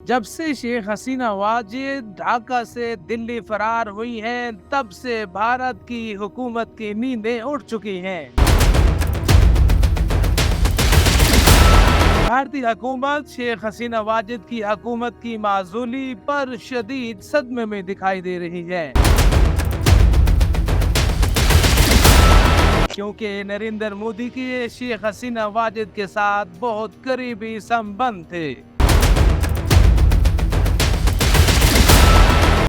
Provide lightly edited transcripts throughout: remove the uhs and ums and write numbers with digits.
جب سے شیخ حسینہ واجد ڈھاکہ سے دلی فرار ہوئی ہیں، تب سے بھارت کی حکومت کی نیندیں اڑ چکی ہیں۔ بھارتی حکومت شیخ حسینہ واجد کی حکومت کی معزولی پر شدید صدمے میں دکھائی دے رہی ہے، کیونکہ نریندر مودی کی شیخ حسینہ واجد کے ساتھ بہت قریبی سمبند تھے۔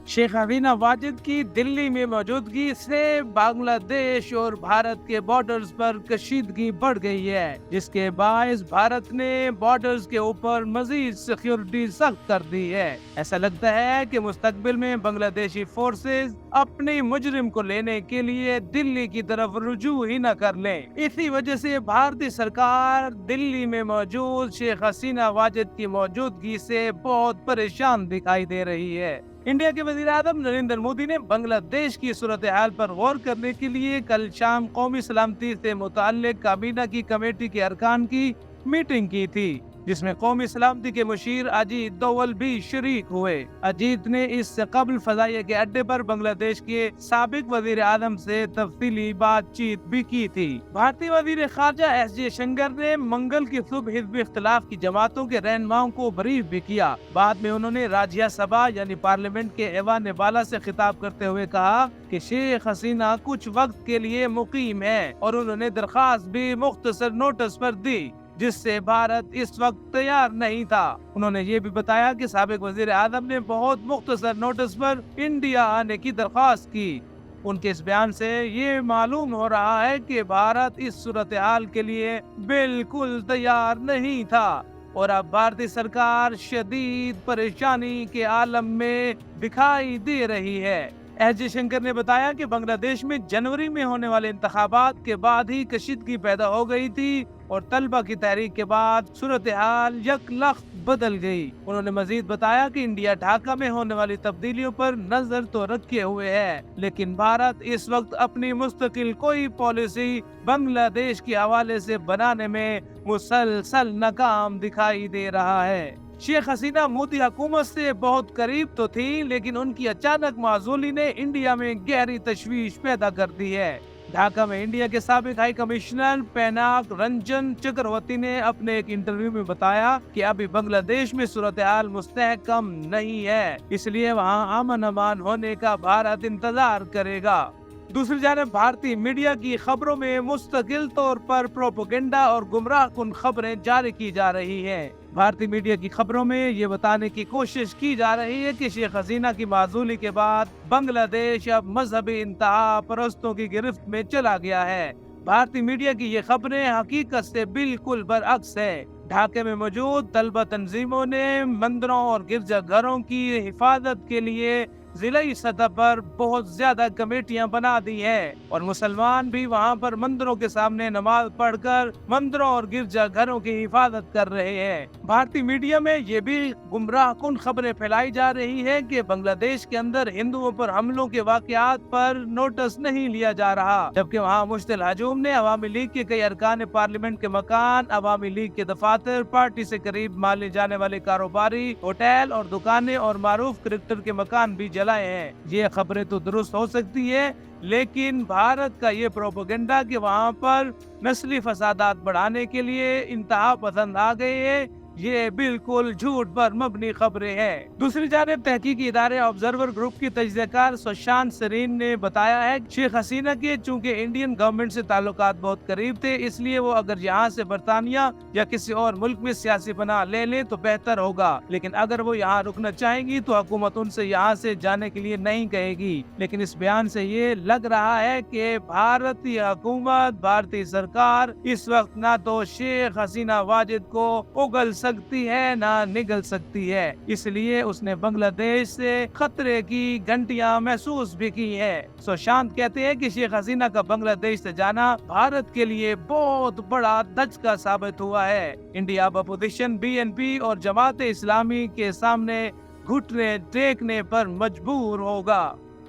شیخ حسینہ واجد کی دلی میں موجودگی سے بنگلہ دیش اور بھارت کے بارڈرز پر کشیدگی بڑھ گئی ہے، جس کے باعث بھارت نے بارڈرز کے اوپر مزید سیکیورٹی سخت کر دی ہے۔ ایسا لگتا ہے کہ مستقبل میں بنگلہ دیشی فورسز اپنی مجرم کو لینے کے لیے دلی کی طرف رجوع ہی نہ کر لیں۔ اسی وجہ سے بھارتی سرکار دلی میں موجود شیخ حسینہ واجد کی موجودگی سے بہت پریشان دکھائی دے رہی ہے۔ انڈیا کے وزیر اعظم نریندر مودی نے بنگلہ دیش کی صورتحال پر غور کرنے کے لیے کل شام قومی سلامتی سے متعلق کابینہ کی کمیٹی کے ارکان کی میٹنگ کی تھی، جس میں قومی سلامتی کے مشیر اجیت دوول بھی شریک ہوئے۔ اجیت نے اس سے قبل فضائیہ کے اڈے پر بنگلہ دیش کے سابق وزیر اعظم سے تفصیلی بات چیت بھی کی تھی۔ بھارتی وزیر خارجہ ایس جے شنکر نے منگل کی صبح حزب اختلاف کی جماعتوں کے رہنماؤں کو بریف بھی کیا۔ بعد میں انہوں نے راجیہ سبھا یعنی پارلیمنٹ کے ایوان بالا سے خطاب کرتے ہوئے کہا کہ شیخ حسینہ کچھ وقت کے لیے مقیم ہے، اور انہوں نے درخواست بھی مختصر نوٹس پر دی، جس سے بھارت اس وقت تیار نہیں تھا۔ انہوں نے یہ بھی بتایا کہ سابق وزیر اعظم نے بہت مختصر نوٹس پر انڈیا آنے کی درخواست کی۔ ان کے اس بیان سے یہ معلوم ہو رہا ہے کہ بھارت اس صورتحال کے لیے بالکل تیار نہیں تھا، اور اب بھارتی سرکار شدید پریشانی کے عالم میں دکھائی دے رہی ہے۔ ایس جے شنکر نے بتایا کہ بنگلہ دیش میں جنوری میں ہونے والے انتخابات کے بعد ہی کشیدگی پیدا ہو گئی تھی، اور طلبہ کی تحریک کے بعد صورتحال یک لخت بدل گئی۔ انہوں نے مزید بتایا کہ انڈیا ڈھاکہ میں ہونے والی تبدیلیوں پر نظر تو رکھے ہوئے ہے، لیکن بھارت اس وقت اپنی مستقل کوئی پالیسی بنگلہ دیش کے حوالے سے بنانے میں مسلسل ناکام دکھائی دے رہا ہے۔ شیخ حسینہ مودی حکومت سے بہت قریب تو تھی، لیکن ان کی اچانک معزولی نے انڈیا میں گہری تشویش پیدا کر دی ہے۔ ڈھاکہ میں انڈیا کے سابق ہائی کمشنر پیناک رنجن چکرورتی نے اپنے ایک انٹرویو میں بتایا کہ ابھی بنگلہ دیش میں صورتحال مستحکم نہیں ہے، اس لیے وہاں امن امان ہونے کا بھارت انتظار کرے گا۔ دوسری جانب بھارتی میڈیا کی خبروں میں مستقل طور پر پروپیگنڈا اور گمراہ کن خبریں جاری کی جا رہی ہیں۔ بھارتی میڈیا کی خبروں میں یہ بتانے کی کوشش کی جا رہی ہے کہ شیخ حسینہ کی معزولی کے بعد بنگلہ دیش اب مذہبی انتہا پرستوں کی گرفت میں چلا گیا ہے۔ بھارتی میڈیا کی یہ خبریں حقیقت سے بالکل برعکس ہیں۔ ڈھاکے میں موجود طلبہ تنظیموں نے مندروں اور گرجا گھروں کی حفاظت کے لیے ضلعی سطح پر بہت زیادہ کمیٹیاں بنا دی ہیں، اور مسلمان بھی وہاں پر مندروں کے سامنے نماز پڑھ کر مندروں اور گرجا گھروں کی حفاظت کر رہے ہیں۔ بھارتی میڈیا میں یہ بھی گمراہ کن خبریں پھیلائی جا رہی ہیں کہ بنگلہ دیش کے اندر ہندوؤں پر حملوں کے واقعات پر نوٹس نہیں لیا جا رہا، جبکہ وہاں مشتل ہجوم نے عوامی لیگ کے کئی ارکان پارلیمنٹ کے مکان، عوامی لیگ کے دفاتر، پارٹی سے قریب مانے جانے والے کاروباری ہوٹل اور دکانیں اور معروف کرکٹر کے مکان بھی جلائے ہیں۔ یہ خبریں تو درست ہو سکتی ہے، لیکن بھارت کا یہ پروپیگنڈا کہ وہاں پر نسلی فسادات بڑھانے کے لیے انتہا پسند آ گئے ہیں، یہ بالکل جھوٹ پر مبنی خبریں ہیں۔ دوسری جانب تحقیقی ادارے آبزرور گروپ کی تجزیہ کار سشانت سرین نے بتایا ہے کہ شیخ حسینہ کے چونکہ انڈین گورنمنٹ سے تعلقات بہت قریب تھے، اس لیے وہ اگر یہاں سے برطانیہ یا کسی اور ملک میں سیاسی پناہ لے لیں تو بہتر ہوگا، لیکن اگر وہ یہاں رکنا چاہیں گی تو حکومت ان سے یہاں سے جانے کے لیے نہیں کہے گی۔ لیکن اس بیان سے یہ لگ رہا ہے کہ بھارتی حکومت، بھارتی سرکار اس وقت نہ تو شیخ حسینہ واجد کو اگل سکتی ہے نہ نگل سکتی ہے، اس لیے اس نے بنگلہ دیش سے خطرے کی گھنٹیاں محسوس بھی کی ہیں۔ سشانت کہتے ہیں کہ شیخ حسینہ کا بنگلہ دیش سے جانا بھارت کے لیے بہت بڑا دھچکا ثابت ہوا ہے۔ انڈیا اب اپوزیشن بی این پی اور جماعت اسلامی کے سامنے گھٹنے ٹیکنے پر مجبور ہوگا۔